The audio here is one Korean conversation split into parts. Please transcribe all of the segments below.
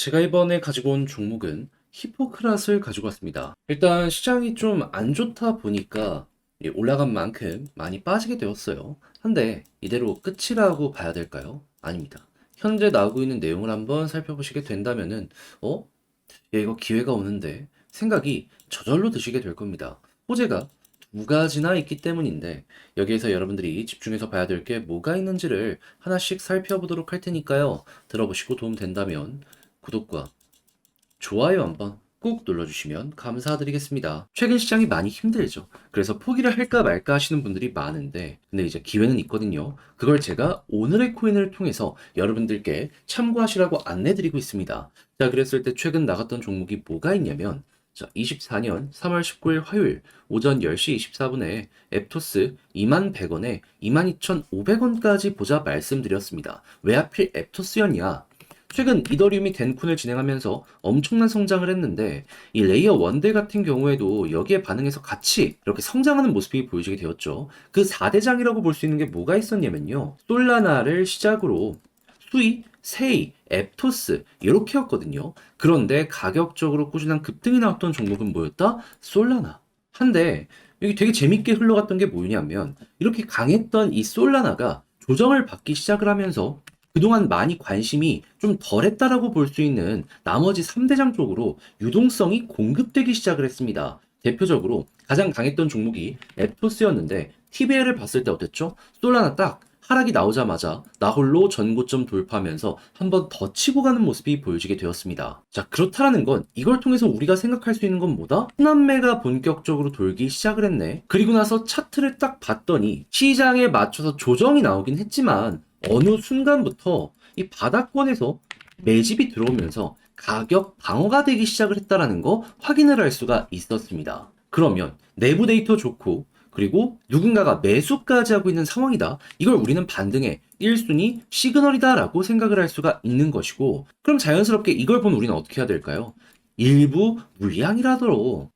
제가 이번에 가지고 온 종목은 히포크랏을 가지고 왔습니다. 일단 시장이 좀 안 좋다 보니까 올라간 만큼 많이 빠지게 되었어요. 한데 이대로 끝이라고 봐야 될까요? 아닙니다. 현재 나오고 있는 내용을 한번 살펴보시게 된다면은 야, 이거 기회가 오는데 생각이 저절로 드시게 될 겁니다. 호재가 두 가지나 있기 때문인데 여기에서 여러분들이 집중해서 봐야 될 게 뭐가 있는지를 하나씩 살펴보도록 할 테니까요. 들어보시고 도움 된다면 구독과 좋아요 한번 꾹 눌러주시면 감사드리겠습니다. 최근 시장이 많이 힘들죠. 그래서 포기를 할까 말까 하시는 분들이 많은데, 근데 이제 기회는 있거든요. 그걸 제가 오늘의 코인을 통해서 여러분들께 참고하시라고 안내드리고 있습니다. 자, 그랬을 때 최근 나갔던 종목이 뭐가 있냐면, 자, 24년 3월 19일 화요일 오전 10시 24분에 앱토스 21,100원에 22,500원까지 보자 말씀드렸습니다. 왜 하필 앱토스였냐? 최근 이더리움이 덴쿤을 진행하면서 엄청난 성장을 했는데 이 레이어 1들 같은 경우에도 여기에 반응해서 같이 이렇게 성장하는 모습이 보여지게 되었죠. 그 4대장이라고 볼 수 있는 게 뭐가 있었냐면요. 솔라나를 시작으로 수이, 세이, 앱토스 이렇게였거든요. 그런데 가격적으로 꾸준한 급등이 나왔던 종목은 뭐였다? 솔라나. 한데 여기 되게 재밌게 흘러갔던 게 뭐냐면 이렇게 강했던 이 솔라나가 조정을 받기 시작을 하면서 그동안 많이 관심이 좀 덜했다라고 볼 수 있는 나머지 3대장 쪽으로 유동성이 공급되기 시작을 했습니다. 대표적으로 가장 강했던 종목이 앱토스였는데 TBL을 봤을 때 어땠죠? 솔라나 딱 하락이 나오자마자 나홀로 전고점 돌파하면서 한 번 더 치고 가는 모습이 보여지게 되었습니다. 자, 그렇다라는 건 이걸 통해서 우리가 생각할 수 있는 건 뭐다? 순환매가 본격적으로 돌기 시작을 했네. 그리고 나서 차트를 딱 봤더니 시장에 맞춰서 조정이 나오긴 했지만 어느 순간부터 이 바닥권에서 매집이 들어오면서 가격 방어가 되기 시작을 했다라는 거 확인을 할 수가 있었습니다. 그러면 내부 데이터 좋고 그리고 누군가가 매수까지 하고 있는 상황이다. 이걸 우리는 반등의 1순위 시그널이다라고 생각을 할 수가 있는 것이고, 그럼 자연스럽게 이걸 본 우리는 어떻게 해야 될까요? 일부 물량이라도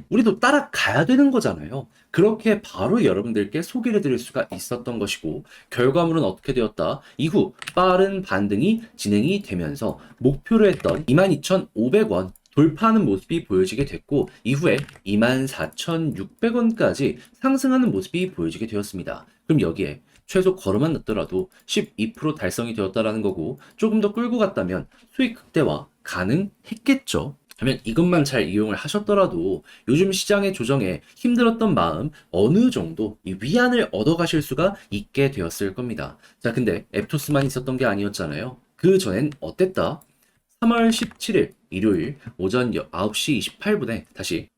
우리도 따라가야 되는 거잖아요. 그렇게 바로 여러분들께 소개를 드릴 수가 있었던 것이고, 결과물은 어떻게 되었다? 이후 빠른 반등이 진행이 되면서 목표를 했던 22,500원 돌파하는 모습이 보여지게 됐고, 이후에 24,600원까지 상승하는 모습이 보여지게 되었습니다. 그럼 여기에 최소 걸어만 넣더라도 12% 달성이 되었다라는 거고, 조금 더 끌고 갔다면 수익 극대화 가능했겠죠. 하면 이것만 잘 이용을 하셨더라도 요즘 시장의 조정에 힘들었던 마음 어느 정도 이 위안을 얻어가실 수가 있게 되었을 겁니다. 자, 근데 앱토스만 있었던 게 아니었잖아요. 그 전엔 어땠다? 3월 17일 일요일 오전 9시 28분에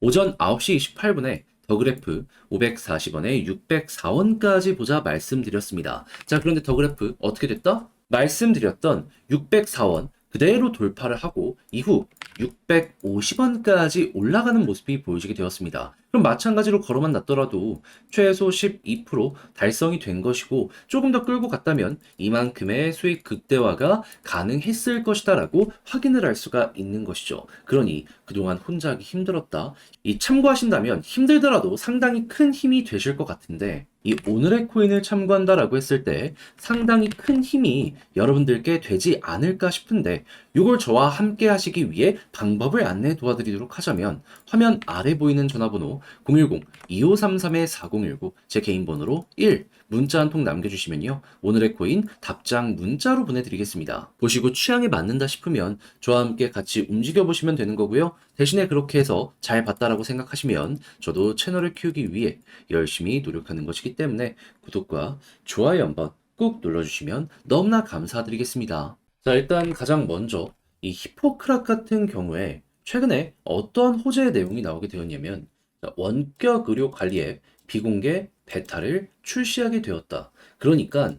오전 9시 28분에 더그래프 540원에 604원까지 보자 말씀드렸습니다. 자, 그런데 더그래프 어떻게 됐다? 말씀드렸던 604원 그대로 돌파를 하고 이후 650원까지 올라가는 모습이 보여지게 되었습니다. 그럼 마찬가지로 걸어만 놨더라도 최소 12% 달성이 된 것이고 조금 더 끌고 갔다면 이만큼의 수익 극대화가 가능했을 것이다라고 확인을 할 수가 있는 것이죠. 그러니 그동안 혼자 하기 힘들었다. 이 참고하신다면 힘들더라도 상당히 큰 힘이 되실 것 같은데 이 오늘의 코인을 참고한다라고 했을 때 상당히 큰 힘이 여러분들께 되지 않을까 싶은데 이걸 저와 함께 하시기 위해 방법을 안내 도와드리도록 하자면 화면 아래 보이는 전화번호 010-2533-4019 제 개인 번호로 1 문자 한 통 남겨주시면요. 오늘의 코인 답장 문자로 보내드리겠습니다. 보시고 취향에 맞는다 싶으면 저와 함께 같이 움직여보시면 되는 거고요. 대신에 그렇게 해서 잘 봤다라고 생각하시면 저도 채널을 키우기 위해 열심히 노력하는 것이기 때문에 구독과 좋아요 한번 꾹 눌러주시면 너무나 감사드리겠습니다. 자, 일단 가장 먼저 이 히포크랏 같은 경우에 최근에 어떠한 호재의 내용이 나오게 되었냐면 원격 의료 관리 앱 비공개 베타를 출시하게 되었다. 그러니까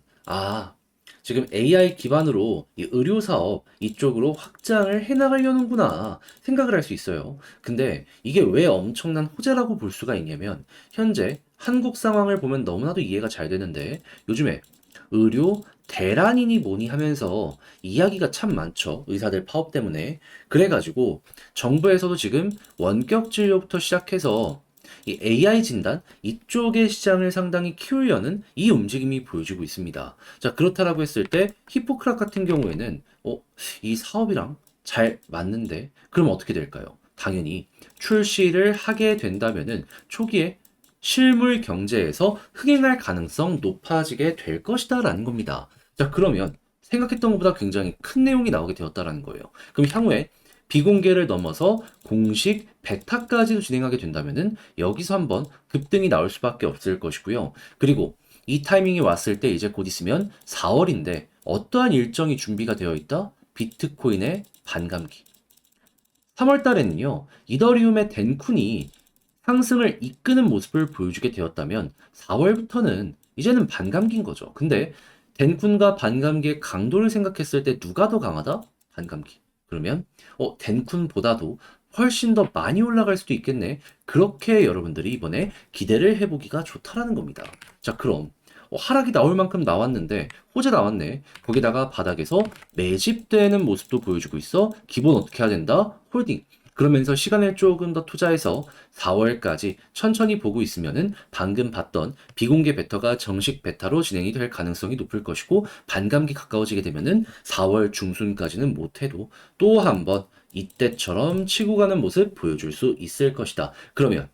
지금 AI 기반으로 이 의료 사업 이쪽으로 확장을 해나가려는구나 생각을 할 수 있어요. 근데 이게 왜 엄청난 호재라고 볼 수가 있냐면 현재 한국 상황을 보면 너무나도 이해가 잘 되는데 요즘에 의료 대란이니 뭐니 하면서 이야기가 참 많죠. 의사들 파업 때문에. 그래가지고 정부에서도 지금 원격 진료부터 시작해서 이 AI 진단 이쪽의 시장을 상당히 키우려는 이 움직임이 보여지고 있습니다. 자, 그렇다라고 했을 때 히포크라 같은 경우에는 이 사업이랑 잘 맞는데 그럼 어떻게 될까요? 당연히 출시를 하게 된다면은 초기에 실물 경제에서 흥행할 가능성 높아지게 될 것이다라는 겁니다. 자, 그러면 생각했던 것보다 굉장히 큰 내용이 나오게 되었다라는 거예요. 그럼 향후에 비공개를 넘어서 공식 베타까지도 진행하게 된다면은 여기서 한번 급등이 나올 수밖에 없을 것이고요. 그리고 이 타이밍이 왔을 때 이제 곧 있으면 4월인데 어떠한 일정이 준비가 되어 있다? 비트코인의 반감기. 3월 달에는요, 이더리움의 덴쿤이 상승을 이끄는 모습을 보여주게 되었다면 4월부터는 이제는 반감기인 거죠. 근데 덴쿤과 반감기의 강도를 생각했을 때 누가 더 강하다? 반감기. 그러면 덴쿤보다도 훨씬 더 많이 올라갈 수도 있겠네. 그렇게 여러분들이 이번에 기대를 해보기가 좋다라는 겁니다. 자, 그럼 하락이 나올 만큼 나왔는데 호재 나왔네. 거기다가 바닥에서 매집되는 모습도 보여주고 있어. 기본 어떻게 해야 된다? 홀딩. 그러면서 시간을 조금 더 투자해서 4월까지 천천히 보고 있으면은 방금 봤던 비공개 베타가 정식 베타로 진행이 될 가능성이 높을 것이고, 반감기 가까워지게 되면은 4월 중순까지는 못해도 또 한번 이때처럼 치고 가는 모습 보여줄 수 있을 것이다. 그러면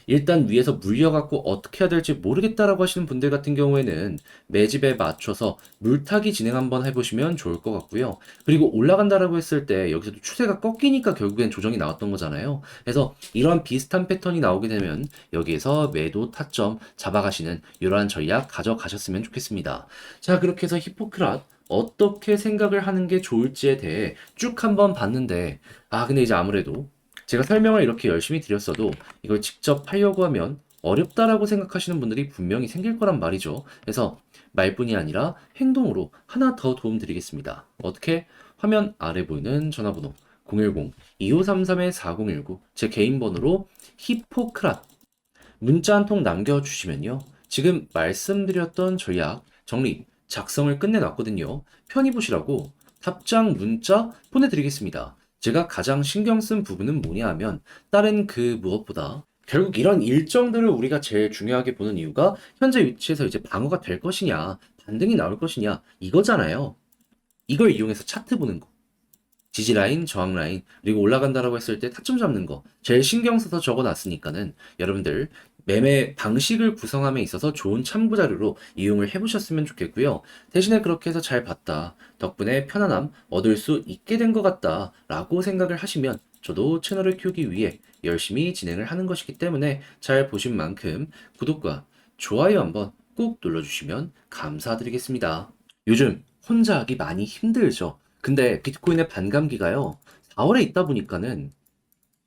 일단 위에서 물려갖고 어떻게 해야 될지 모르겠다라고 하시는 분들 같은 경우에는 매집에 맞춰서 물타기 진행 한번 해보시면 좋을 것 같고요. 그리고 올라간다라고 했을 때 여기서도 추세가 꺾이니까 결국엔 조정이 나왔던 거잖아요. 그래서 이런 비슷한 패턴이 나오게 되면 여기에서 매도 타점 잡아가시는 이러한 전략 가져가셨으면 좋겠습니다. 자, 그렇게 해서 히포크랏 어떻게 생각을 하는 게 좋을지에 대해 쭉 한번 봤는데, 근데 이제 아무래도 제가 설명을 이렇게 열심히 드렸어도 이걸 직접 하려고 하면 어렵다라고 생각하시는 분들이 분명히 생길 거란 말이죠. 그래서 말뿐이 아니라 행동으로 하나 더 도움 드리겠습니다. 어떻게? 화면 아래 보이는 전화번호 010-2533-4019 제 개인 번호로 히포크랏 문자 한 통 남겨주시면요. 지금 말씀드렸던 전략 정리 작성을 끝내놨거든요. 편히 보시라고 답장 문자 보내드리겠습니다. 제가 가장 신경 쓴 부분은 뭐냐 하면 다른 그 무엇보다 결국 이런 일정들을 우리가 제일 중요하게 보는 이유가 현재 위치에서 이제 방어가 될 것이냐, 반등이 나올 것이냐 이거잖아요. 이걸 이용해서 차트 보는 거. 지지 라인, 저항 라인, 그리고 올라간다라고 했을 때 타점 잡는 거 제일 신경 써서 적어놨으니까는 여러분들 매매 방식을 구성함에 있어서 좋은 참고 자료로 이용을 해보셨으면 좋겠고요. 대신에 그렇게 해서 잘 봤다. 덕분에 편안함 얻을 수 있게 된 것 같다. 라고 생각을 하시면 저도 채널을 키우기 위해 열심히 진행을 하는 것이기 때문에 잘 보신 만큼 구독과 좋아요 한번 꼭 눌러주시면 감사드리겠습니다. 요즘 혼자 하기 많이 힘들죠. 근데 비트코인의 반감기가요, 4월에 있다 보니까는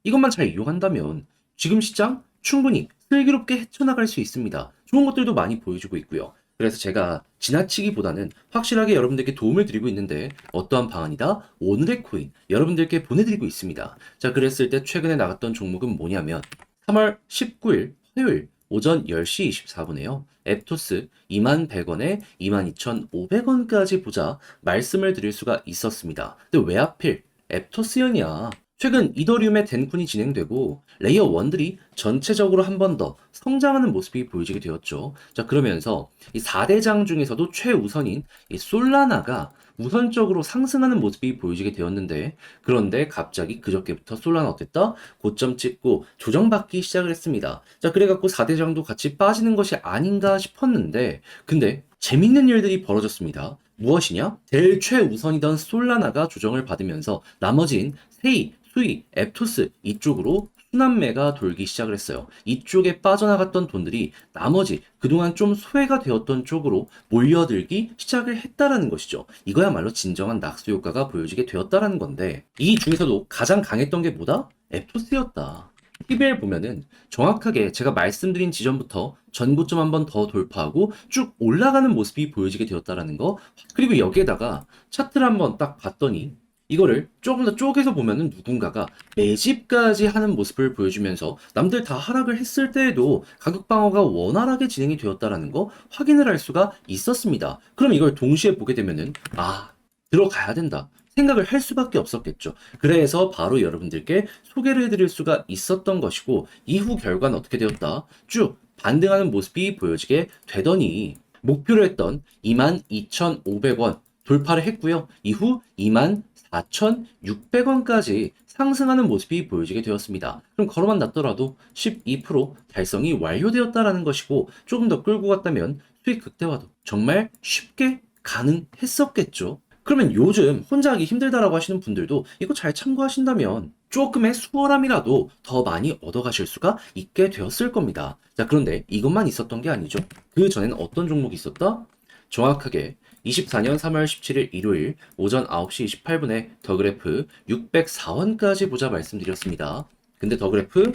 이것만 잘 이용한다면 지금 시장 충분히 슬기롭게 헤쳐나갈 수 있습니다. 좋은 것들도 많이 보여주고 있고요. 그래서 제가 지나치기보다는 확실하게 여러분들께 도움을 드리고 있는데 어떠한 방안이다? 오늘의 코인 여러분들께 보내드리고 있습니다. 자, 그랬을 때 최근에 나갔던 종목은 뭐냐면 3월 19일 화요일 오전 10시 24분에요. 앱토스 21,100원에 22,500원까지 보자 말씀을 드릴 수가 있었습니다. 근데 왜 하필 앱토스연이야? 최근 이더리움의 덴쿤이 진행되고 레이어 1들이 전체적으로 한 번 더 성장하는 모습이 보여지게 되었죠. 자, 그러면서 이 4대장 중에서도 최우선인 이 솔라나가 우선적으로 상승하는 모습이 보여지게 되었는데, 그런데 갑자기 그저께부터 솔라나 어땠다? 고점 찍고 조정받기 시작을 했습니다. 자, 그래갖고 4대장도 같이 빠지는 것이 아닌가 싶었는데, 근데 재밌는 일들이 벌어졌습니다. 무엇이냐? 제일 최우선이던 솔라나가 조정을 받으면서 나머진 세이, 수이, 앱토스 이쪽으로 순환매가 돌기 시작을 했어요. 이쪽에 빠져나갔던 돈들이 나머지 그동안 좀 소외가 되었던 쪽으로 몰려들기 시작을 했다라는 것이죠. 이거야말로 진정한 낙수 효과가 보여지게 되었다라는 건데, 이 중에서도 가장 강했던 게 뭐다? 앱토스였다. TBL 보면은 정확하게 제가 말씀드린 지점부터 전고점 한번 더 돌파하고 쭉 올라가는 모습이 보여지게 되었다라는 거. 그리고 여기에다가 차트를 한번 딱 봤더니 이거를 조금 더 쪼개서 보면은 누군가가 매집까지 하는 모습을 보여주면서 남들 다 하락을 했을 때에도 가격 방어가 원활하게 진행이 되었다라는 거 확인을 할 수가 있었습니다. 그럼 이걸 동시에 보게 되면은 들어가야 된다. 생각을 할 수밖에 없었겠죠. 그래서 바로 여러분들께 소개를 해드릴 수가 있었던 것이고, 이후 결과는 어떻게 되었다? 쭉 반등하는 모습이 보여지게 되더니 목표로 했던 22,500원 돌파를 했고요. 이후 24,600원까지 상승하는 모습이 보여지게 되었습니다. 그럼 걸어만 놨더라도 12% 달성이 완료되었다라는 것이고, 조금 더 끌고 갔다면 수익 극대화도 정말 쉽게 가능했었겠죠. 그러면 요즘 혼자 하기 힘들다라고 하시는 분들도 이거 잘 참고하신다면 조금의 수월함이라도 더 많이 얻어가실 수가 있게 되었을 겁니다. 자, 그런데 이것만 있었던 게 아니죠. 그 전에는 어떤 종목이 있었다? 정확하게 24년 3월 17일 일요일 오전 9시 28분에 더 그래프 604원까지 보자 말씀드렸습니다. 근데 더 그래프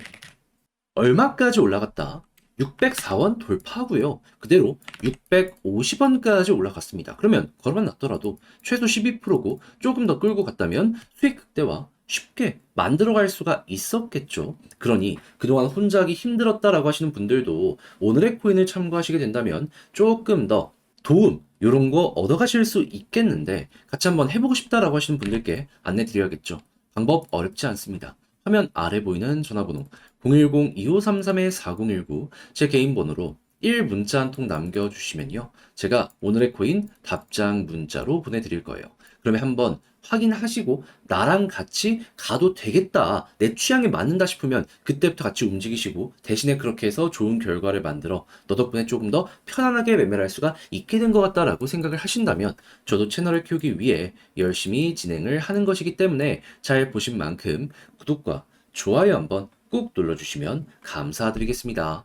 얼마까지 올라갔다? 604원 돌파하고요. 그대로 650원까지 올라갔습니다. 그러면 걸어만 놨더라도 최소 12%고 조금 더 끌고 갔다면 수익 극대화 쉽게 만들어갈 수가 있었겠죠. 그러니 그동안 혼자 하기 힘들었다라고 하시는 분들도 오늘의 코인을 참고하시게 된다면 조금 더 도움 이런 거 얻어가실 수 있겠는데, 같이 한번 해보고 싶다라고 하시는 분들께 안내 드려야겠죠. 방법 어렵지 않습니다. 화면 아래 보이는 전화번호 010-2533-4019 제 개인 번호로 1문자 한 통 남겨주시면요, 제가 오늘의 코인 답장 문자로 보내드릴 거예요. 그러면 한번 확인하시고 나랑 같이 가도 되겠다, 내 취향에 맞는다 싶으면 그때부터 같이 움직이시고, 대신에 그렇게 해서 좋은 결과를 만들어 너 덕분에 조금 더 편안하게 매매를 할 수가 있게 된 것 같다라고 생각을 하신다면, 저도 채널을 키우기 위해 열심히 진행을 하는 것이기 때문에 잘 보신 만큼 구독과 좋아요 한번 꾹 눌러주시면 감사드리겠습니다.